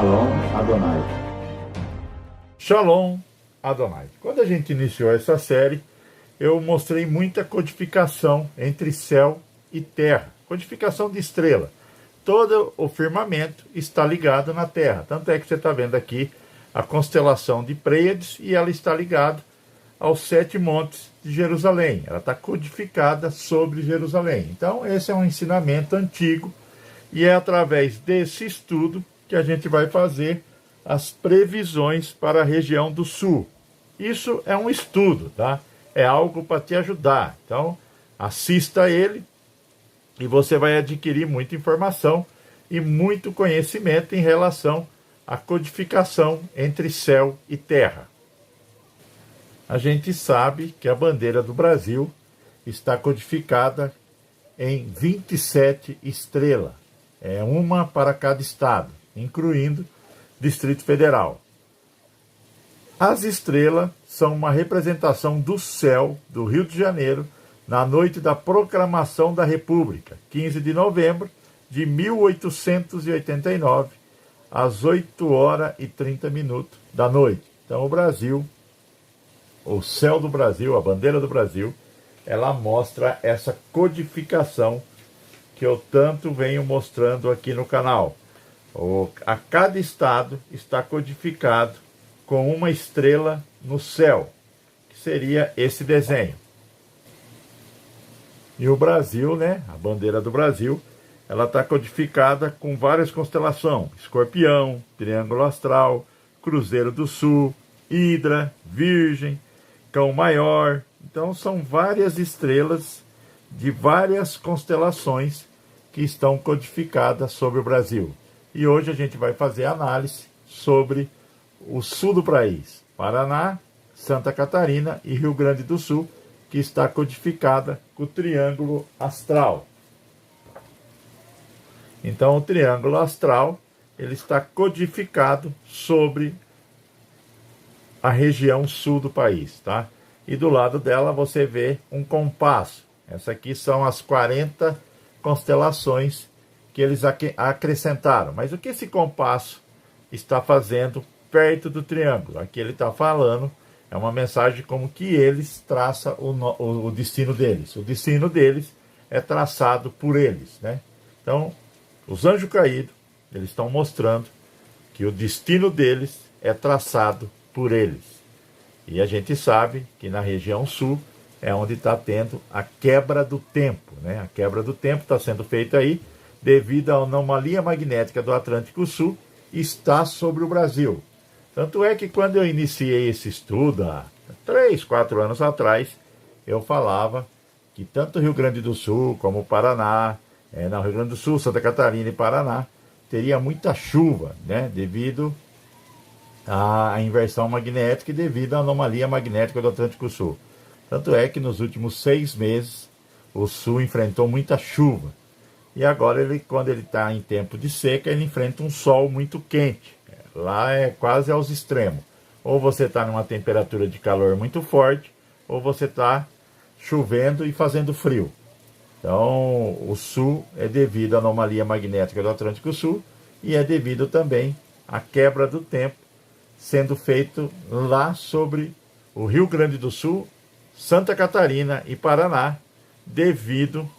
Shalom Adonai. Shalom Adonai. Quando a gente iniciou essa série, eu mostrei muita codificação entre céu e terra, codificação de estrela. Todo o firmamento está ligado na terra, tanto é que você está vendo aqui a constelação de Pleiades e ela está ligada aos 7 montes de Jerusalém. Ela está codificada sobre Jerusalém. Então, esse é um ensinamento antigo e é através desse estudo que a gente vai fazer as previsões para a região do sul. Isso é um estudo, tá? É algo para te ajudar. Então, assista ele e você vai adquirir muita informação e muito conhecimento em relação à codificação entre céu e terra. A gente sabe que a bandeira do Brasil está codificada em 27 estrelas. É uma para cada estado, incluindo Distrito Federal. As estrelas são uma representação do céu do Rio de Janeiro na noite da proclamação da República, 15 de novembro de 1889, às 8h30 da noite. Então o Brasil, o céu do Brasil, a bandeira do Brasil, ela mostra essa codificação que eu tanto venho mostrando aqui no canal. A cada estado está codificado com uma estrela no céu, que seria esse desenho. E o Brasil, né, a bandeira do Brasil, ela está codificada com várias constelações: Escorpião, Triângulo Astral, Cruzeiro do Sul, Hidra, Virgem, Cão Maior. Então são várias estrelas de várias constelações que estão codificadas sobre o Brasil. E hoje a gente vai fazer análise sobre o sul do país, Paraná, Santa Catarina e Rio Grande do Sul, que está codificada com o Triângulo Astral. Então o Triângulo Astral, ele está codificado sobre a região sul do país, tá? E do lado dela você vê um compasso. Essas aqui são as 40 constelações que eles acrescentaram. Mas o que esse compasso está fazendo perto do triângulo? Aqui ele está falando, é uma mensagem como que eles traçam o destino deles. O destino deles é traçado por eles, né? Então, os anjos caídos, eles estão mostrando que o destino deles é traçado por eles. E a gente sabe que na região sul é onde está tendo a quebra do tempo, né? A quebra do tempo está sendo feita aí devido à anomalia magnética do Atlântico Sul, está sobre o Brasil. Tanto é que quando eu iniciei esse estudo, há 3, 4 anos atrás, eu falava que tanto o Rio Grande do Sul como o Paraná, Rio Grande do Sul, Santa Catarina e Paraná, teria muita chuva, né? Devido à inversão magnética e devido à anomalia magnética do Atlântico Sul. Tanto é que nos últimos 6 meses o Sul enfrentou muita chuva. E agora, quando ele está em tempo de seca, ele enfrenta um sol muito quente. Lá é quase aos extremos. Ou você está numa temperatura de calor muito forte, ou você está chovendo e fazendo frio. Então, o Sul é devido à anomalia magnética do Atlântico Sul e é devido também à quebra do tempo sendo feito lá sobre o Rio Grande do Sul, Santa Catarina e Paraná, devido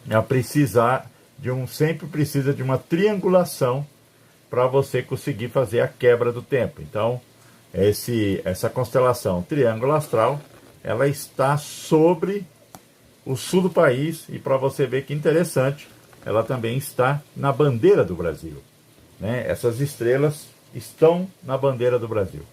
a precisar sempre precisa de uma triangulação para você conseguir fazer a quebra do tempo. Então, essa constelação Triângulo Astral, ela está sobre o sul do país, e para você ver que interessante, ela também está na bandeira do Brasil, né? Essas estrelas estão na bandeira do Brasil.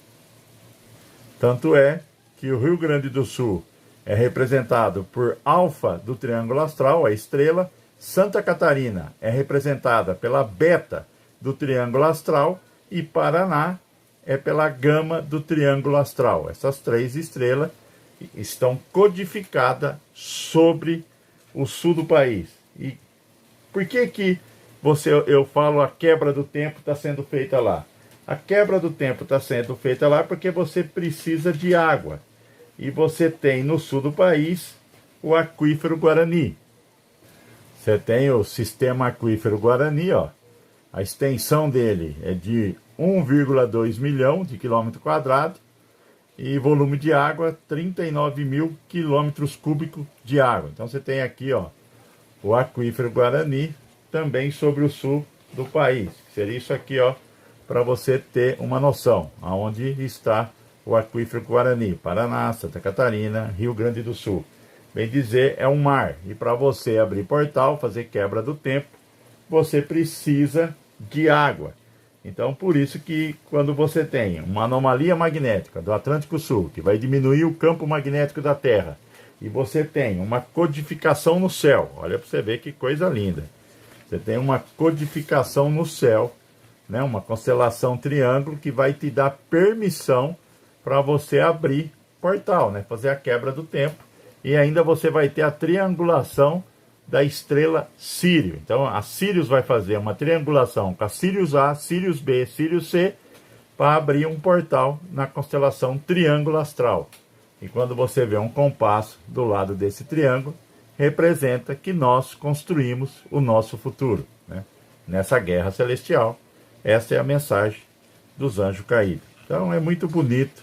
Tanto é que o Rio Grande do Sul é representado por Alfa do Triângulo Astral, a estrela. Santa Catarina é representada pela Beta do Triângulo Astral e Paraná é pela Gama do Triângulo Astral. Essas 3 estrelas estão codificadas sobre o sul do país. E por que eu falo a quebra do tempo está sendo feita lá? A quebra do tempo está sendo feita lá porque você precisa de água. E você tem no sul do país o aquífero Guarani. Você tem o sistema aquífero Guarani, ó, A extensão dele é de 1,2 milhão de quilômetro quadrado e volume de água 39 mil quilômetros cúbicos de água. Então você tem aqui, ó, o aquífero Guarani também sobre o sul do país. Seria isso aqui, ó, para você ter uma noção aonde está o aquífero Guarani: Paraná, Santa Catarina, Rio Grande do Sul. Bem dizer, é um mar. E para você abrir portal, fazer quebra do tempo, você precisa de água. Então, por isso que quando você tem uma anomalia magnética do Atlântico Sul, que vai diminuir o campo magnético da Terra, e você tem uma codificação no céu, olha para você ver que coisa linda. Você tem uma codificação no céu, né, uma constelação triângulo que vai te dar permissão para você abrir portal, né, fazer a quebra do tempo. E ainda você vai ter a triangulação da estrela Sírio. Então a Sirius vai fazer uma triangulação com a Sirius A, Sirius B, Sirius C, para abrir um portal na constelação Triângulo Astral. E quando você vê um compasso do lado desse triângulo, representa que nós construímos o nosso futuro, né? Nessa guerra celestial. Essa é a mensagem dos anjos caídos. Então é muito bonito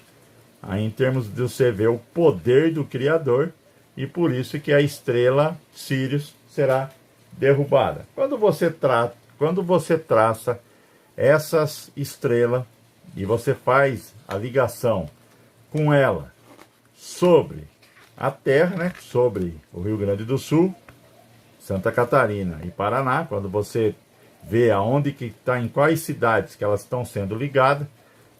aí, em termos de você ver o poder do Criador, e por isso que a estrela Sirius será derrubada. Quando você traça essas estrelas e você faz a ligação com ela sobre a Terra, né, sobre o Rio Grande do Sul, Santa Catarina e Paraná, quando você vê aonde que está, em quais cidades que elas estão sendo ligadas,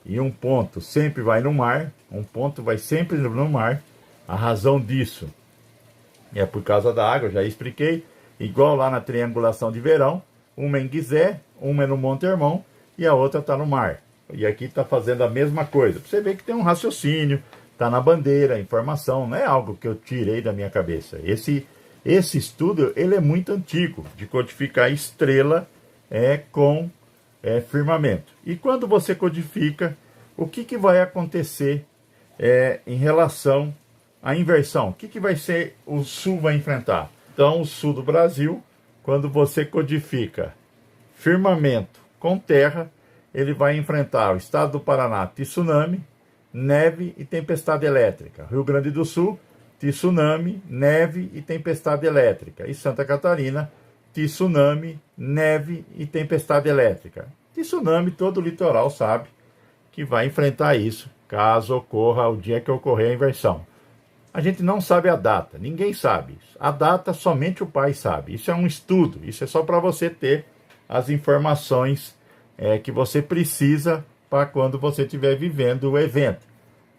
e um ponto sempre vai no mar, um ponto vai sempre no mar. A razão disso é por causa da água, já expliquei. Igual lá na triangulação de verão, uma é em Gizé, uma é no Monte Hermon e a outra está no mar. E aqui está fazendo a mesma coisa. Você vê que tem um raciocínio, está na bandeira, a informação, não é algo que eu tirei da minha cabeça. Esse estudo ele é muito antigo, de codificar estrela com firmamento. E quando você codifica, o que vai acontecer em relação à inversão? O que vai ser o Sul vai enfrentar? Então, o Sul do Brasil, quando você codifica firmamento com terra, ele vai enfrentar o estado do Paraná, tsunami, neve e tempestade elétrica. Rio Grande do Sul, tsunami, neve e tempestade elétrica. E Santa Catarina, tsunami, neve e tempestade elétrica. Tsunami, todo o litoral sabe que vai enfrentar isso, caso ocorra o dia que ocorrer a inversão. A gente não sabe a data, ninguém sabe isso. A data somente o Pai sabe. Isso é um estudo, isso é só para você ter as informações que você precisa para quando você estiver vivendo o evento.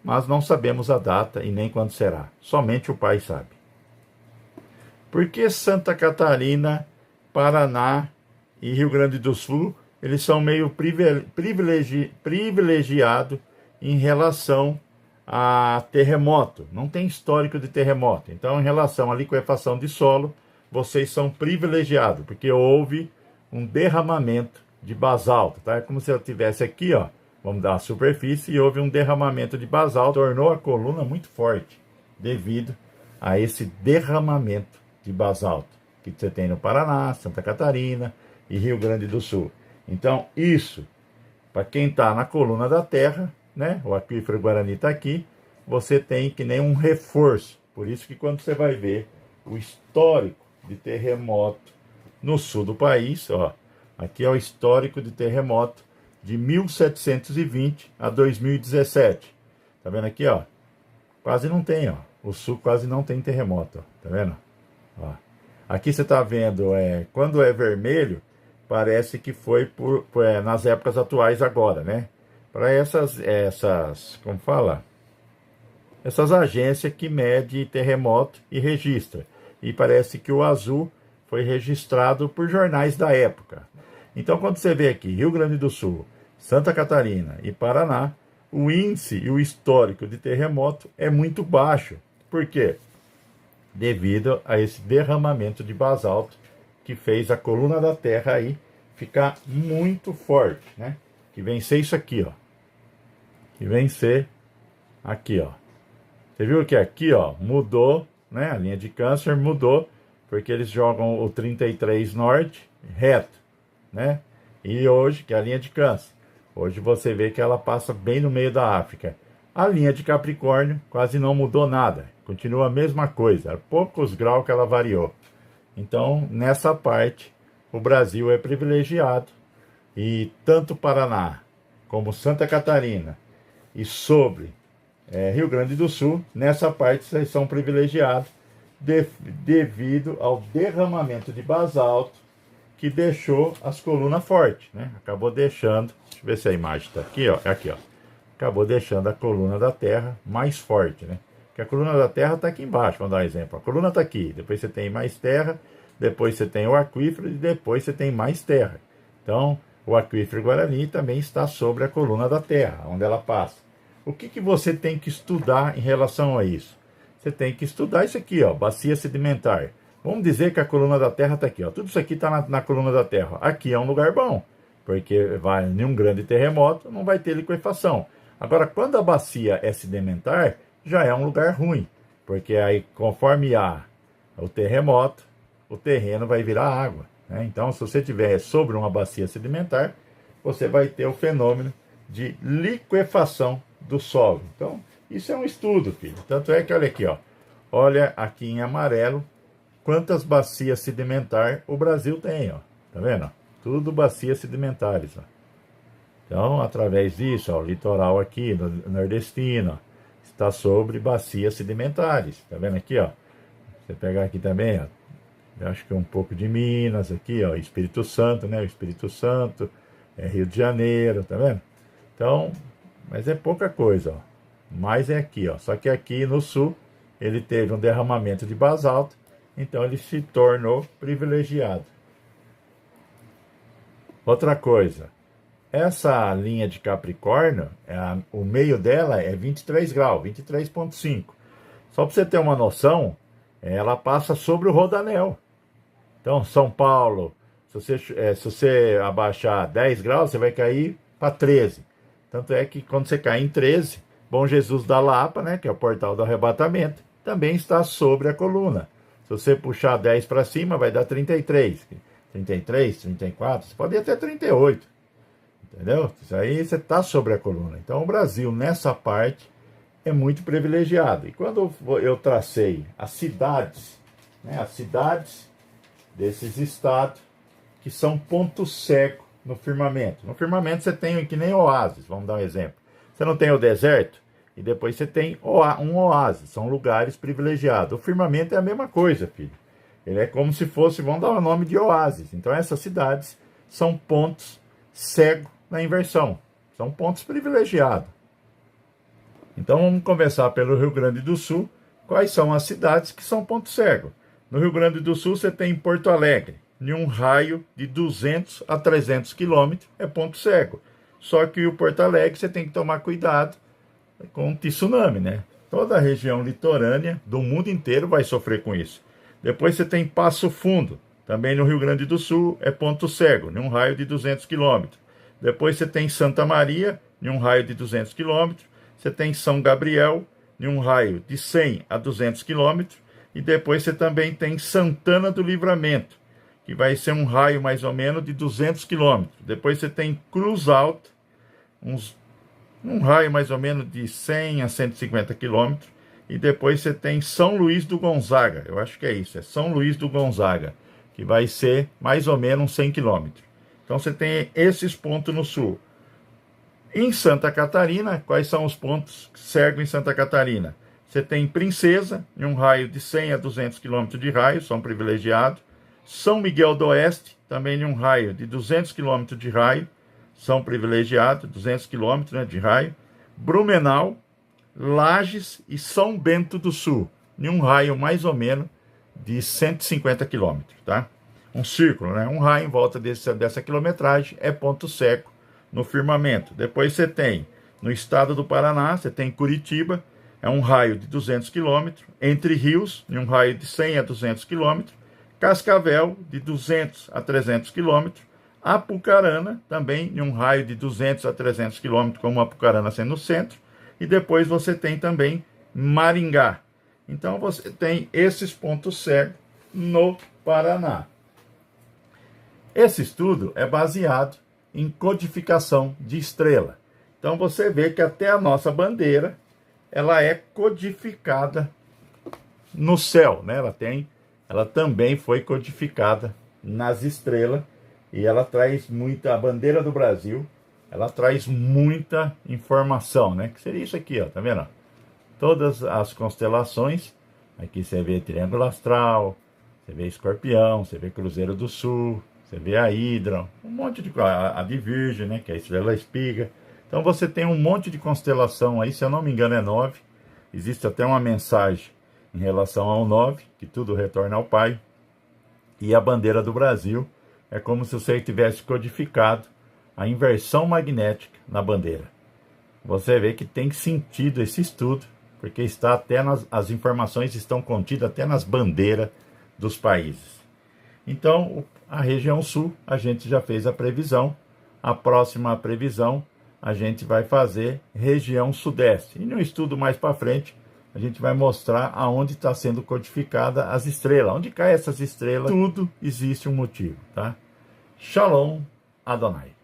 Mas não sabemos a data e nem quando será. Somente o Pai sabe. Por que Santa Catarina, Paraná e Rio Grande do Sul, eles são meio privilegiados em relação a terremoto? Não tem histórico de terremoto. Então, em relação à liquefação de solo, vocês são privilegiados, porque houve um derramamento de basalto, tá? É como se eu tivesse aqui, ó, vamos dar uma superfície, e houve um derramamento de basalto, tornou a coluna muito forte, devido a esse derramamento de basalto que você tem no Paraná, Santa Catarina e Rio Grande do Sul. Então, isso, para quem está na coluna da Terra, né, o aquífero Guarani está aqui, você tem que nem um reforço. Por isso que quando você vai ver o histórico de terremoto no sul do país, ó, aqui é o histórico de terremoto de 1720 a 2017. Tá vendo aqui, ó? Quase não tem, ó. O sul quase não tem terremoto, ó. Tá vendo? Ó. Aqui você tá vendo, quando é vermelho, parece que foi nas épocas atuais agora, né? Para essas, como fala? Essas agências que medem terremoto e registra. E parece que o azul foi registrado por jornais da época. Então, quando você vê aqui Rio Grande do Sul, Santa Catarina e Paraná, o índice e o histórico de terremoto é muito baixo. Por quê? Devido a esse derramamento de basalto que fez a coluna da Terra aí ficar muito forte, né? Que vem ser isso aqui, ó. Que vem ser aqui, ó. Você viu que aqui, ó, mudou, né? A linha de Câncer mudou, porque eles jogam o 33 norte reto, né? E hoje, que é a linha de Câncer, hoje você vê que ela passa bem no meio da África. A linha de Capricórnio quase não mudou nada, continua a mesma coisa, poucos graus que ela variou. Então, nessa parte, o Brasil é privilegiado e tanto Paraná como Santa Catarina e sobre Rio Grande do Sul, nessa parte vocês são privilegiados devido ao derramamento de basalto que deixou as colunas fortes, né? Acabou deixando, deixa eu ver se a imagem está aqui, ó, aqui, ó. Acabou deixando a coluna da Terra mais forte, né? Porque a coluna da Terra está aqui embaixo, vamos dar um exemplo. A coluna está aqui, depois você tem mais terra, depois você tem o aquífero e depois você tem mais terra. Então, o aquífero Guarani também está sobre a coluna da Terra, onde ela passa. O que você tem que estudar em relação a isso? Você tem que estudar isso aqui, ó, bacia sedimentar. Vamos dizer que a coluna da Terra está aqui, ó. Tudo isso aqui está na coluna da Terra. Aqui é um lugar bom, porque vai em um grande terremoto, não vai ter liquefação. Agora, quando a bacia é sedimentar, já é um lugar ruim, porque aí, conforme há o terremoto, o terreno vai virar água, né? Então, se você estiver sobre uma bacia sedimentar, você vai ter o fenômeno de liquefação do solo. Então, isso é um estudo, filho. Tanto é que, olha aqui, ó. Olha aqui em amarelo quantas bacias sedimentares o Brasil tem, ó. Tá vendo? Tudo bacias sedimentares, ó. Então, através disso, ó, o litoral aqui, nordestino, ó, está sobre bacias sedimentares. Tá vendo aqui, ó? Você pegar aqui também, ó. Eu acho que é um pouco de Minas aqui, ó. Espírito Santo, né? O Espírito Santo, Rio de Janeiro, tá vendo? Então, mas é pouca coisa, ó. Mas é aqui, ó. Só que aqui no sul, ele teve um derramamento de basalto, então ele se tornou privilegiado. Outra coisa, essa linha de Capricórnio, o meio dela é 23 graus, 23,5. Só para você ter uma noção, ela passa sobre o Rodanel. Então, São Paulo, se você abaixar 10 graus, você vai cair para 13. Tanto é que quando você cai em 13, Bom Jesus da Lapa, né, que é o portal do arrebatamento, também está sobre a coluna. Se você puxar 10 para cima, vai dar 33. 33, 34, você pode ir até 38. Entendeu? Isso aí você está sobre a coluna. Então o Brasil, nessa parte, é muito privilegiado. E quando eu tracei as cidades, né, as cidades desses estados, que são ponto cego no firmamento. No firmamento você tem que nem oásis, vamos dar um exemplo. Você não tem o deserto, e depois você tem um oásis, são lugares privilegiados. O firmamento é a mesma coisa, filho. Ele é como se fosse, vamos dar o nome de oásis. Então essas cidades são pontos cegos na inversão. São pontos privilegiados. Então vamos começar pelo Rio Grande do Sul. Quais são as cidades que são ponto cego? No Rio Grande do Sul você tem Porto Alegre. Em um raio de 200 a 300 quilômetros é ponto cego. Só que o Porto Alegre você tem que tomar cuidado com o tsunami, né? Toda a região litorânea do mundo inteiro vai sofrer com isso. Depois você tem Passo Fundo, também no Rio Grande do Sul, é ponto cego, em um raio de 200 quilômetros. Depois você tem Santa Maria, em um raio de 200 quilômetros. Você tem São Gabriel, em um raio de 100 a 200 quilômetros. E depois você também tem Santana do Livramento, que vai ser um raio mais ou menos de 200 quilômetros. Depois você tem Cruz Alta, um raio mais ou menos de 100 a 150 quilômetros. E depois você tem São Luís do Gonzaga, eu acho que é isso, é São Luís do Gonzaga, que vai ser mais ou menos 100 quilômetros. Então você tem esses pontos no sul. Em Santa Catarina, quais são os pontos cegos em Santa Catarina? Você tem Princesa, em um raio de 100 a 200 quilômetros de raio, são privilegiados. São Miguel do Oeste, também em um raio de 200 quilômetros de raio, são privilegiados, 200 quilômetros, né, de raio. Blumenau, Lages e São Bento do Sul, em um raio mais ou menos de 150 quilômetros, tá? Um círculo, né? Um raio em volta dessa quilometragem é ponto cego no firmamento. Depois você tem, no estado do Paraná, você tem Curitiba, é um raio de 200 quilômetros, Entre Rios, em um raio de 100 a 200 quilômetros, Cascavel, de 200 a 300 quilômetros, Apucarana, também em um raio de 200 a 300 quilômetros, como Apucarana sendo no centro, e depois você tem também Maringá. Então você tem esses pontos cegos no Paraná. Esse estudo é baseado em codificação de estrela. Então você vê que até a nossa bandeira, ela é codificada no céu, né? Ela também foi codificada nas estrelas, e ela traz muita, a bandeira do Brasil, ela traz muita informação, né? Que seria isso aqui, ó, tá vendo? Todas as constelações, aqui você vê Triângulo Astral, você vê Escorpião, você vê Cruzeiro do Sul, você vê a Hidra, um monte de a de Virgem, né? Que é a Estrela Espiga. Então você tem um monte de constelação aí, se eu não me engano é 9. Existe até uma mensagem em relação ao 9, que tudo retorna ao Pai. E a bandeira do Brasil é como se você tivesse codificado a inversão magnética na bandeira. Você vê que tem sentido esse estudo, porque está até as informações estão contidas até nas bandeiras dos países. Então, a região sul, a gente já fez a previsão. A próxima previsão, a gente vai fazer região sudeste. E no estudo mais para frente, a gente vai mostrar aonde está sendo codificada as estrelas. Onde caem essas estrelas, tudo existe um motivo, tá? Shalom Adonai.